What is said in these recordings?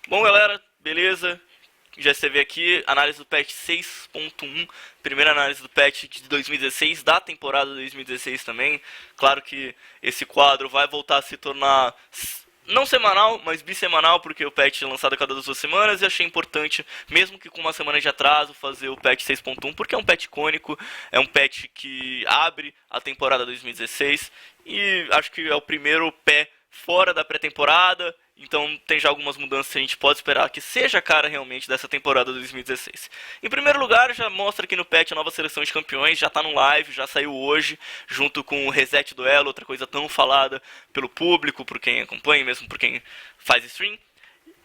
Bom, galera, beleza? Já esteve aqui, análise do patch 6.1, primeira análise do patch de 2016, da temporada 2016 também. Claro que esse quadro vai voltar a se tornar não semanal, mas bissemanal, porque o patch é lançado a cada 2 semanas e achei importante, mesmo que com uma semana de atraso, fazer o patch 6.1, porque é um patch icônico, é um patch que abre a temporada 2016 e acho que é o primeiro pé fora da pré-temporada, então tem já algumas mudanças que a gente pode esperar que seja a cara realmente dessa temporada 2016. Em primeiro lugar, já mostra aqui no patch a nova seleção de campeões, já tá no live, já saiu hoje, junto com o Reset Duelo, outra coisa tão falada pelo público, por quem acompanha, mesmo por quem faz stream.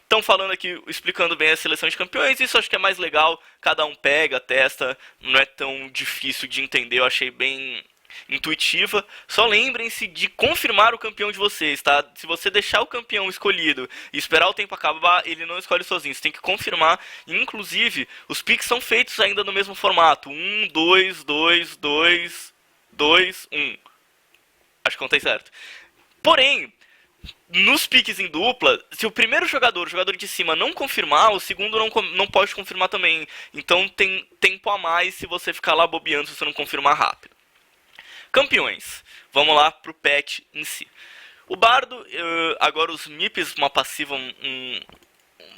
Estão falando aqui, explicando bem a seleção de campeões, isso acho que é mais legal, cada um pega, testa, não é tão difícil de entender, eu achei bem intuitiva. Só lembrem-se de confirmar o campeão de vocês, tá? Se você deixar o campeão escolhido e esperar o tempo acabar, ele não escolhe sozinho. Você tem que confirmar. Inclusive, os picks são feitos ainda no mesmo formato: 1, 2, 2, 2, 2, 1. Acho que contei certo. Porém, nos piques em dupla, se o primeiro jogador, o jogador de cima, não confirmar, o segundo não pode confirmar também. Então tem tempo a mais se você ficar lá bobeando se você não confirmar rápido. Campeões. Vamos lá pro patch em si. O Bardo, agora os MIPs, uma passiva,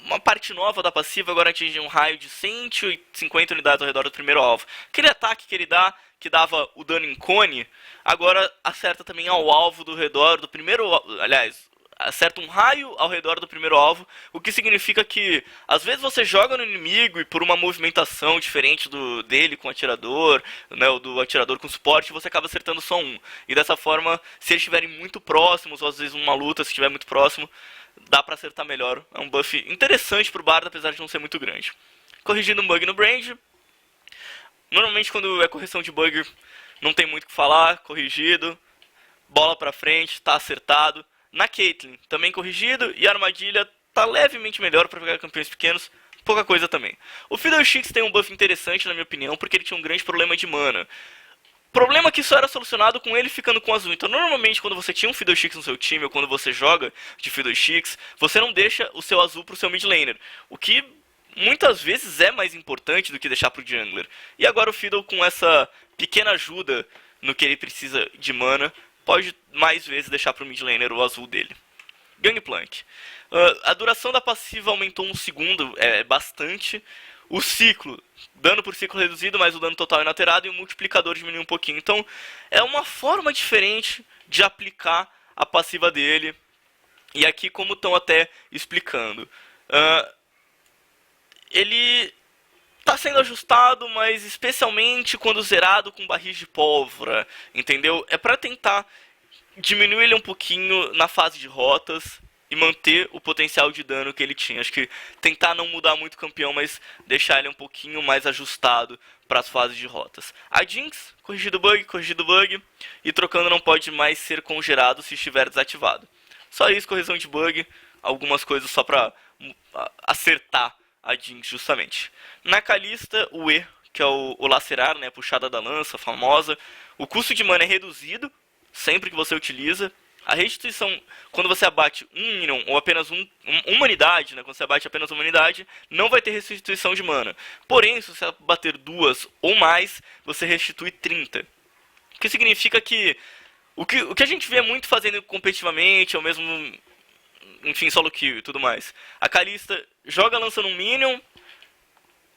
uma parte nova da passiva, agora atinge um raio de 150 unidades ao redor do primeiro alvo. Aquele ataque que ele dá, que dava o dano em cone, agora acerta também ao alvo do redor do primeiro... Aliás, acerta um raio ao redor do primeiro alvo, o que significa que às vezes você joga no inimigo e por uma movimentação diferente dele com o atirador, né, ou do atirador com suporte, você acaba acertando só um. E dessa forma, se eles estiverem muito próximos, ou às vezes uma luta, se estiver muito próximo, dá pra acertar melhor. É um buff interessante pro Bardo, apesar de não ser muito grande. Corrigindo um bug no Brand. Normalmente quando é correção de bug, não tem muito o que falar, corrigido, bola pra frente, tá acertado. Na Caitlyn, também corrigido, e a armadilha tá levemente melhor para pegar campeões pequenos, pouca coisa também. O Fiddlesticks tem um buff interessante, na minha opinião, porque ele tinha um grande problema de mana. Problema que só era solucionado com ele ficando com azul. Então, normalmente, quando você tinha um Fiddlesticks no seu time, ou quando você joga de Fiddlesticks, você não deixa o seu azul pro seu mid laner. O que muitas vezes é mais importante do que deixar pro jungler. E agora o Fiddle, com essa pequena ajuda no que ele precisa de mana, pode mais vezes deixar pro mid laner o azul dele. Gangplank. A duração da passiva aumentou 1 segundo, é bastante. O ciclo, dano por ciclo reduzido, mas o dano total é inaterado, e o multiplicador diminuiu um pouquinho. Então, é uma forma diferente de aplicar a passiva dele. E aqui, como estão até explicando, ele tá sendo ajustado, mas especialmente quando zerado com barris de pólvora, entendeu? É para tentar diminuir ele um pouquinho na fase de rotas e manter o potencial de dano que ele tinha. Acho que tentar não mudar muito o campeão, mas deixar ele um pouquinho mais ajustado para as fases de rotas. A Jinx, corrigido o bug, e trocando não pode mais ser congelado se estiver desativado. Só isso, correção de bug, algumas coisas só para acertar a Jinx justamente. Na Kalista, o E, que é o lacerar, né, a puxada da lança, famosa. O custo de mana é reduzido sempre que você utiliza. A restituição, quando você abate um minion ou apenas uma unidade, né, quando você abate apenas uma unidade, não vai ter restituição de mana. Porém, se você bater duas ou mais, você restitui 30. O que significa que o que a gente vê muito fazendo competitivamente, ou mesmo, enfim, solo kill e tudo mais. A Kalista joga lançando um minion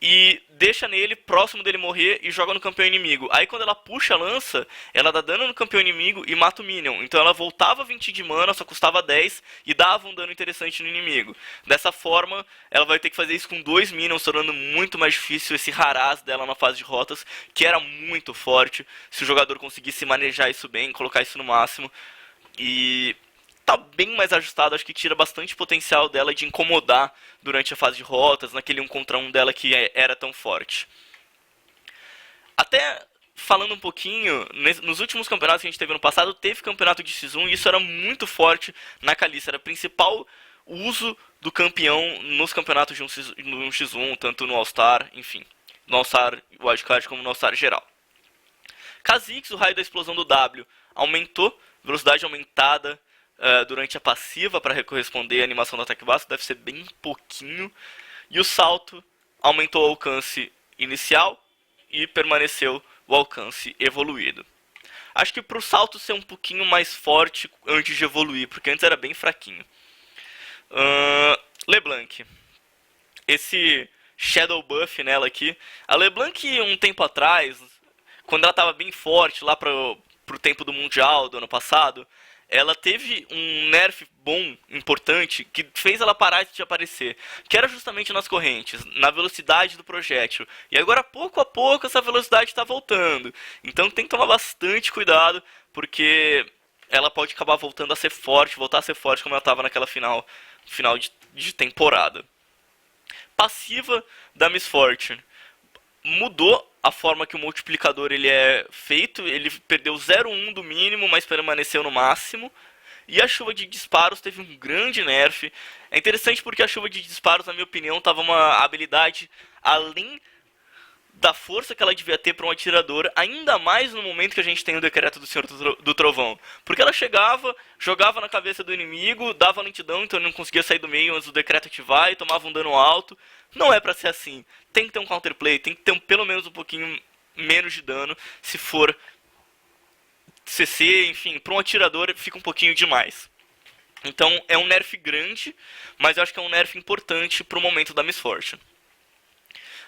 e deixa nele próximo dele morrer e joga no campeão inimigo. Aí quando ela puxa a lança, ela dá dano no campeão inimigo e mata o minion. Então ela voltava 20 de mana, só custava 10 e dava um dano interessante no inimigo. Dessa forma, ela vai ter que fazer isso com 2 minions, tornando muito mais difícil esse Haraz dela na fase de rotas, que era muito forte. Se o jogador conseguisse manejar isso bem, colocar isso no máximo. E tá bem mais ajustado, acho que tira bastante potencial dela de incomodar durante a fase de rotas, naquele 1 contra 1 dela que era tão forte. Até falando um pouquinho, nos últimos campeonatos que a gente teve no passado, teve campeonato de X1 e isso era muito forte na Kalista, era o principal uso do campeão nos campeonatos de um X1, tanto no All-Star, enfim, no All-Star Wildcard como no All-Star geral. Kha'Zix, o raio da explosão do W, aumentou, velocidade aumentada, durante a passiva para corresponder à animação do ataque básico, deve ser bem pouquinho. E o salto aumentou o alcance inicial e permaneceu o alcance evoluído. Acho que para o salto ser um pouquinho mais forte antes de evoluir, porque antes era bem fraquinho. LeBlanc. Esse Shadow Buff nela aqui. A LeBlanc, um tempo atrás, quando ela estava bem forte, lá pro tempo do Mundial do ano passado, ela teve um nerf bom, importante, que fez ela parar de aparecer, que era justamente nas correntes, na velocidade do projétil. E agora, pouco a pouco, essa velocidade está voltando. Então tem que tomar bastante cuidado, porque ela pode acabar voltando a ser forte, voltar a ser forte como ela estava naquela final de temporada. Passiva da Miss Fortune. Mudou a forma que o multiplicador ele é feito, ele perdeu 0,1 do mínimo, mas permaneceu no máximo. E a chuva de disparos teve um grande nerf. É interessante porque a chuva de disparos, na minha opinião, estava uma habilidade além da força que ela devia ter para um atirador, ainda mais no momento que a gente tem o decreto do Senhor do Trovão. Porque ela chegava, jogava na cabeça do inimigo, dava lentidão, então ele não conseguia sair do meio antes do decreto ativar e tomava um dano alto. Não é pra ser assim. Tem que ter um counterplay, tem que ter pelo menos um pouquinho menos de dano. Se for CC, enfim, para um atirador fica um pouquinho demais. Então é um nerf grande, mas eu acho que é um nerf importante pro momento da Miss Fortune.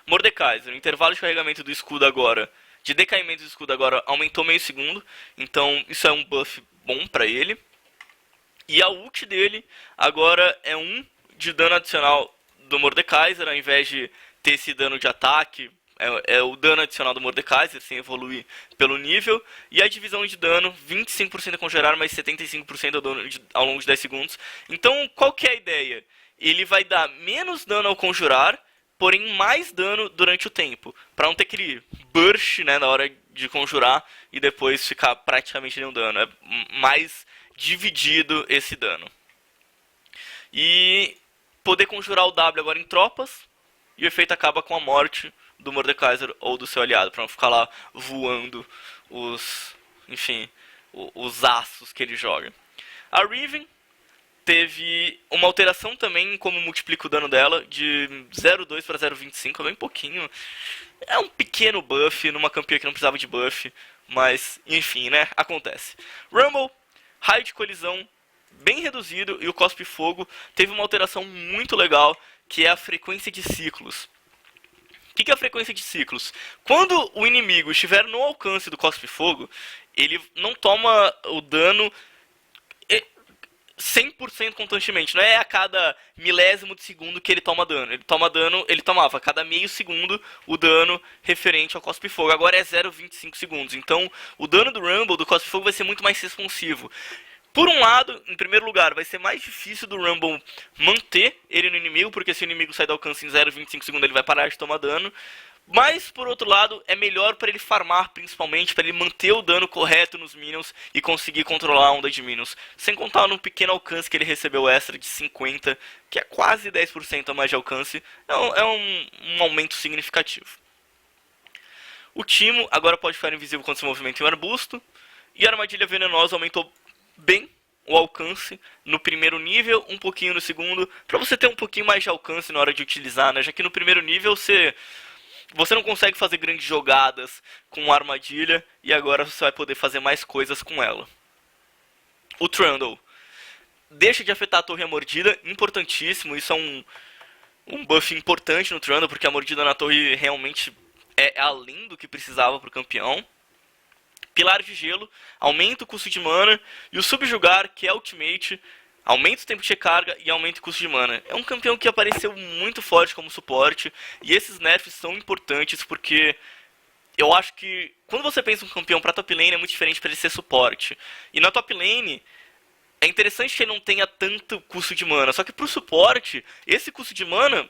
Mordekaiser, o intervalo de carregamento do escudo agora, de decaimento do escudo agora, aumentou meio segundo. Então isso é um buff bom pra ele. E a ult dele agora é 1 de dano adicional do Mordekaiser, ao invés de ter esse dano de ataque, é o dano adicional do Mordekaiser, sem evoluir pelo nível. E a divisão de dano, 25% a conjurar, mais 75% ao longo de 10 segundos. Então, qual que é a ideia? Ele vai dar menos dano ao conjurar, porém mais dano durante o tempo, para não ter aquele burst, né, na hora de conjurar e depois ficar praticamente nenhum dano. É mais dividido esse dano. E poder conjurar o W agora em tropas, e o efeito acaba com a morte do Mordekaiser ou do seu aliado, para não ficar lá voando os aços que ele joga. A Riven teve uma alteração também em como multiplica o dano dela, de 0,2 para 0,25, é bem pouquinho. É um pequeno buff numa campeã que não precisava de buff, mas enfim, né, acontece. Rumble, raio de colisão bem reduzido, e o Cospe Fogo teve uma alteração muito legal, que é a frequência de ciclos. O que é a frequência de ciclos? Quando o inimigo estiver no alcance do Cospe Fogo, ele não toma o dano 100% constantemente, não é a cada milésimo de segundo que ele toma dano. Ele tomava a cada meio segundo o dano referente ao Cospe Fogo. Agora é 0,25 segundos. Então, o dano do Rumble, do Cospe Fogo, vai ser muito mais responsivo. Por um lado, em primeiro lugar, vai ser mais difícil do Rumble manter ele no inimigo, porque se o inimigo sair do alcance em 0,25 segundos, ele vai parar de tomar dano. Mas, por outro lado, é melhor para ele farmar, principalmente, para ele manter o dano correto nos minions e conseguir controlar a onda de minions. Sem contar no pequeno alcance que ele recebeu extra de 50, que é quase 10% a mais de alcance. É um aumento significativo. O Timo agora pode ficar invisível quando se movimenta em um arbusto. E a armadilha venenosa aumentou bem o alcance no primeiro nível, um pouquinho no segundo, para você ter um pouquinho mais de alcance na hora de utilizar, né? Já que no primeiro nível você não consegue fazer grandes jogadas com a armadilha, e agora você vai poder fazer mais coisas com ela. O Trundle deixa de afetar a torre e a mordida, importantíssimo, isso é um buff importante no Trundle, porque a mordida na torre realmente é além do que precisava para o campeão. Pilar de gelo, aumenta o custo de mana, e o subjugar, que é ultimate, aumenta o tempo de recarga e aumenta o custo de mana. É um campeão que apareceu muito forte como suporte, e esses nerfs são importantes porque eu acho que quando você pensa um campeão para top lane é muito diferente para ele ser suporte. E na top lane é interessante que ele não tenha tanto custo de mana, só que pro suporte, esse custo de mana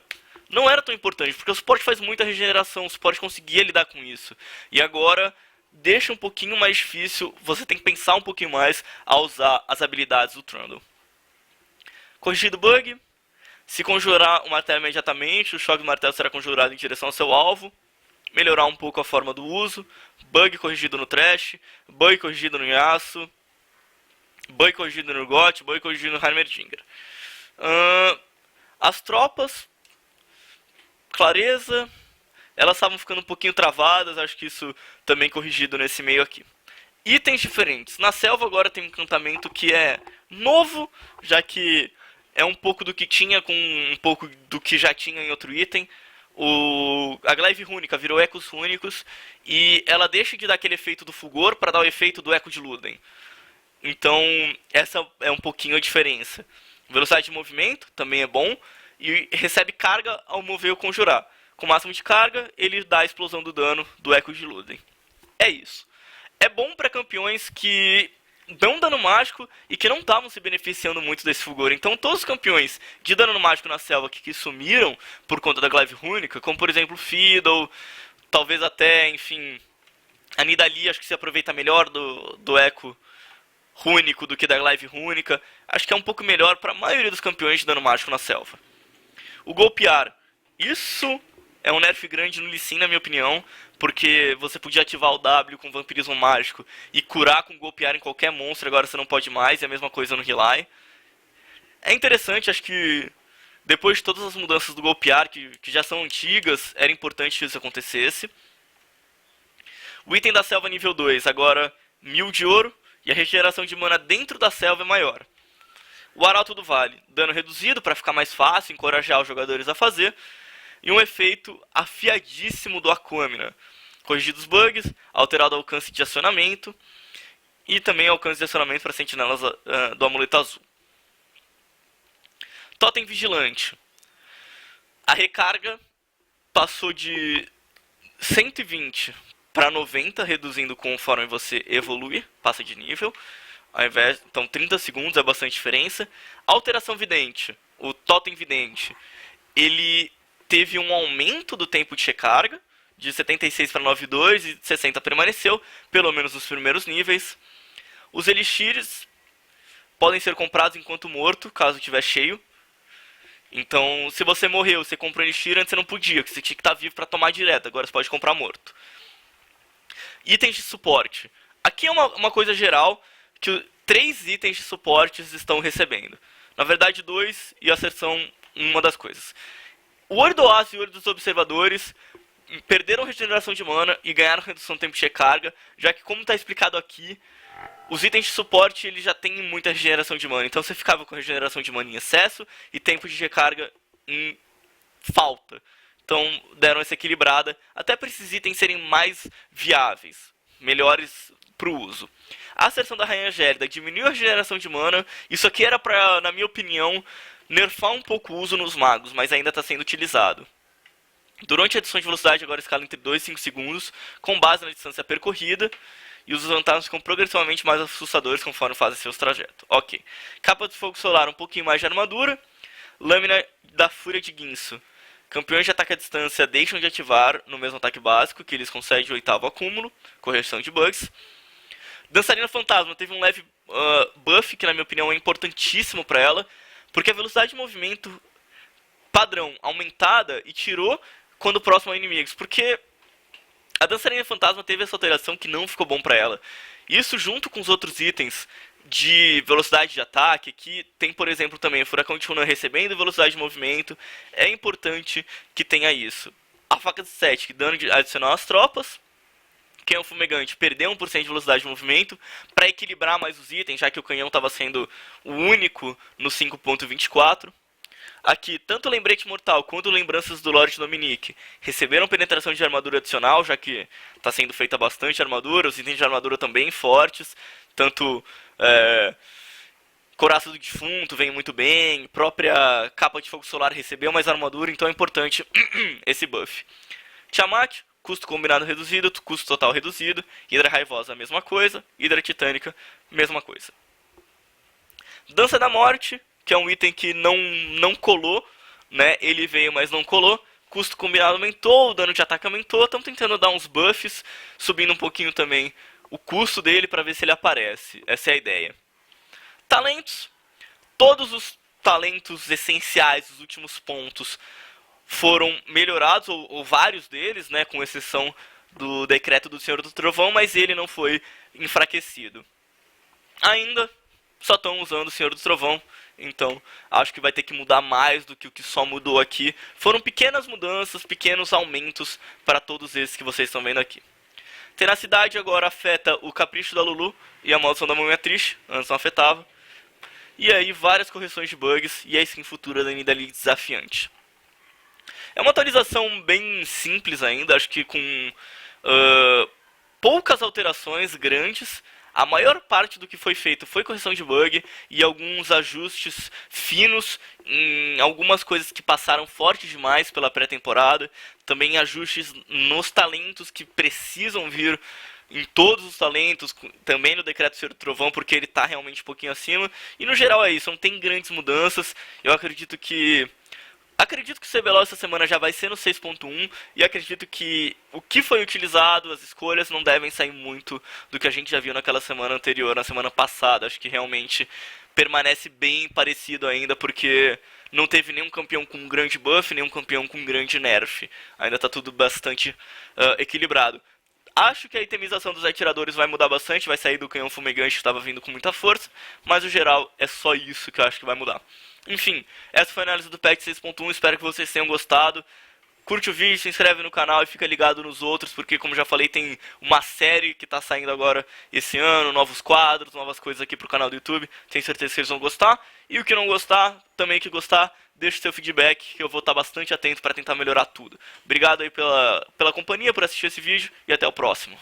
não era tão importante, porque o suporte faz muita regeneração, o suporte conseguia lidar com isso. E agora deixa um pouquinho mais difícil, você tem que pensar um pouquinho mais ao usar as habilidades do Trundle. Corrigido bug. Se conjurar o martelo imediatamente, o choque do martelo será conjurado em direção ao seu alvo. Melhorar um pouco a forma do uso. Bug corrigido no Thresh. Bug corrigido no Yasuo. Boi corrigido no Urgot, boi corrigido no Heimerdinger. As tropas, clareza, elas estavam ficando um pouquinho travadas, acho que isso também corrigido nesse meio aqui. Itens diferentes. Na selva agora tem um encantamento que é novo, já que é um pouco do que tinha com um pouco do que já tinha em outro item. A Glaive Rúnica virou Ecos Rúnicos e ela deixa de dar aquele efeito do Fulgor para dar o efeito do Eco de Luden. Então essa é um pouquinho a diferença. Velocidade de movimento também é bom e recebe carga ao mover ou conjurar. Com o máximo de carga, ele dá a explosão do dano do Eco de Luden. É isso. É bom para campeões que dão dano mágico e que não estavam se beneficiando muito desse fulgor. Então todos os campeões de dano mágico na selva que sumiram por conta da Glaive Rúnica, como por exemplo Fiddle, talvez até, enfim, a Nidalee acho que se aproveita melhor do Eco Rúnico do que da Glaive Rúnica. Acho que é um pouco melhor para a maioria dos campeões de dano mágico na selva. O golpear, isso é um nerf grande no Lee Sin, na minha opinião, porque você podia ativar o W com vampirismo mágico e curar com golpear em qualquer monstro, agora você não pode mais, e a mesma coisa no Relay. É interessante, acho que depois de todas as mudanças do golpear, que já são antigas, era importante que isso acontecesse. O item da selva nível 2, agora 1000 de ouro, e a regeneração de mana dentro da selva é maior. O Arauto do Vale, dano reduzido para ficar mais fácil, encorajar os jogadores a fazer. E um efeito afiadíssimo do Aquamina. Corrigido os bugs, alterado o alcance de acionamento. E também alcance de acionamento para sentinelas do amuleto azul. Totem Vigilante. A recarga passou de 120 para 90, reduzindo conforme você evolui, passa de nível. Ao invés, então 30 segundos é bastante diferença. Alteração Vidente. O Totem Vidente. Ele teve um aumento do tempo de recarga, de 76 para 92 e 60 permaneceu, pelo menos nos primeiros níveis. Os elixires podem ser comprados enquanto morto, caso estiver cheio. Então, se você morreu, você comprou elixir, antes você não podia, porque você tinha que estar vivo para tomar direto, agora você pode comprar morto. Itens de suporte. Aqui é uma coisa geral, que 3 itens de suporte estão recebendo. Na verdade, 2 e a seção uma das coisas. O Olho do Oásis e o Olho dos Observadores perderam regeneração de mana e ganharam redução do tempo de recarga, já que, como está explicado aqui, os itens de suporte eles já têm muita regeneração de mana. Então você ficava com regeneração de mana em excesso e tempo de recarga em falta. Então deram essa equilibrada, até para esses itens serem mais viáveis, melhores para o uso. A seção da Rainha Gélida diminuiu a regeneração de mana. Isso aqui era para, na minha opinião, nerfar um pouco o uso nos magos, mas ainda está sendo utilizado. Durante a adição de velocidade, agora escala entre 2 e 5 segundos, com base na distância percorrida, e os fantasmas ficam progressivamente mais assustadores conforme fazem seus trajetos. Ok. Capa de Fogo Solar, um pouquinho mais de armadura. Lâmina da Fúria de Guinso. Campeões de ataque à distância deixam de ativar no mesmo ataque básico, que eles concedem o 8º acúmulo, correção de bugs. Dançarina Fantasma teve um leve buff, que na minha opinião é importantíssimo para ela, porque a velocidade de movimento padrão aumentada e tirou quando próximo a inimigos. Porque a Dançarina Fantasma teve essa alteração que não ficou bom para ela. Isso junto com os outros itens de velocidade de ataque, que tem, por exemplo, também o Furacão de Hunan recebendo velocidade de movimento. É importante que tenha isso. A Faca de 7, que dano adicional às tropas. Canhão Fumegante perdeu 1% de velocidade de movimento para equilibrar mais os itens, já que o canhão estava sendo o único no 5.24. Aqui, tanto o Lembrete Mortal quanto Lembranças do Lorde Dominique receberam penetração de armadura adicional, já que está sendo feita bastante armadura, os itens de armadura também fortes, tanto Coraça do Defunto vem muito bem, própria Capa de Fogo Solar recebeu mais armadura, então é importante esse buff. Tiamat, custo combinado reduzido, custo total reduzido. Hidra Raivosa, a mesma coisa. Hidra Titânica, mesma coisa. Dança da Morte, que é um item que não colou, né? Ele veio, mas não colou. Custo combinado aumentou, o dano de ataque aumentou. Estamos tentando dar uns buffs, subindo um pouquinho também o custo dele para ver se ele aparece. Essa é a ideia. Talentos. Todos os talentos essenciais, os últimos pontos, foram melhorados, ou vários deles, né, com exceção do decreto do Senhor do Trovão, mas ele não foi enfraquecido. Ainda, só estão usando o Senhor do Trovão. Então, acho que vai ter que mudar mais do que o que só mudou aqui. Foram pequenas mudanças, pequenos aumentos para todos esses que vocês estão vendo aqui. Tenacidade agora afeta o Capricho da Lulu e a Maldição da Múmia Triste, antes não afetava. E aí várias correções de bugs e a skin futura da Nidalee desafiante. É uma atualização bem simples ainda, acho que com poucas alterações grandes. A maior parte do que foi feito foi correção de bug e alguns ajustes finos em algumas coisas que passaram forte demais pela pré-temporada. Também ajustes nos talentos que precisam vir em todos os talentos, também no Decreto Senhor do Trovão, porque ele está realmente um pouquinho acima. E no geral é isso, não tem grandes mudanças. Eu acredito que o CBLOL essa semana já vai ser no 6.1 e acredito que o que foi utilizado, as escolhas, não devem sair muito do que a gente já viu naquela semana anterior, na semana passada. Acho que realmente permanece bem parecido ainda, porque não teve nenhum campeão com um grande buff, nenhum campeão com um grande nerf. Ainda está tudo bastante equilibrado. Acho que a itemização dos atiradores vai mudar bastante, vai sair do canhão fumegante que estava vindo com muita força, mas no geral é só isso que eu acho que vai mudar. Enfim, essa foi a análise do patch 6.1, espero que vocês tenham gostado. Curte o vídeo, se inscreve no canal e fica ligado nos outros, porque como já falei, tem uma série que está saindo agora esse ano, novos quadros, novas coisas aqui pro canal do YouTube. Tenho certeza que vocês vão gostar. E o que não gostar, também que gostar, deixe seu feedback, que eu vou estar bastante atento para tentar melhorar tudo. Obrigado aí pela companhia, por assistir esse vídeo e até o próximo.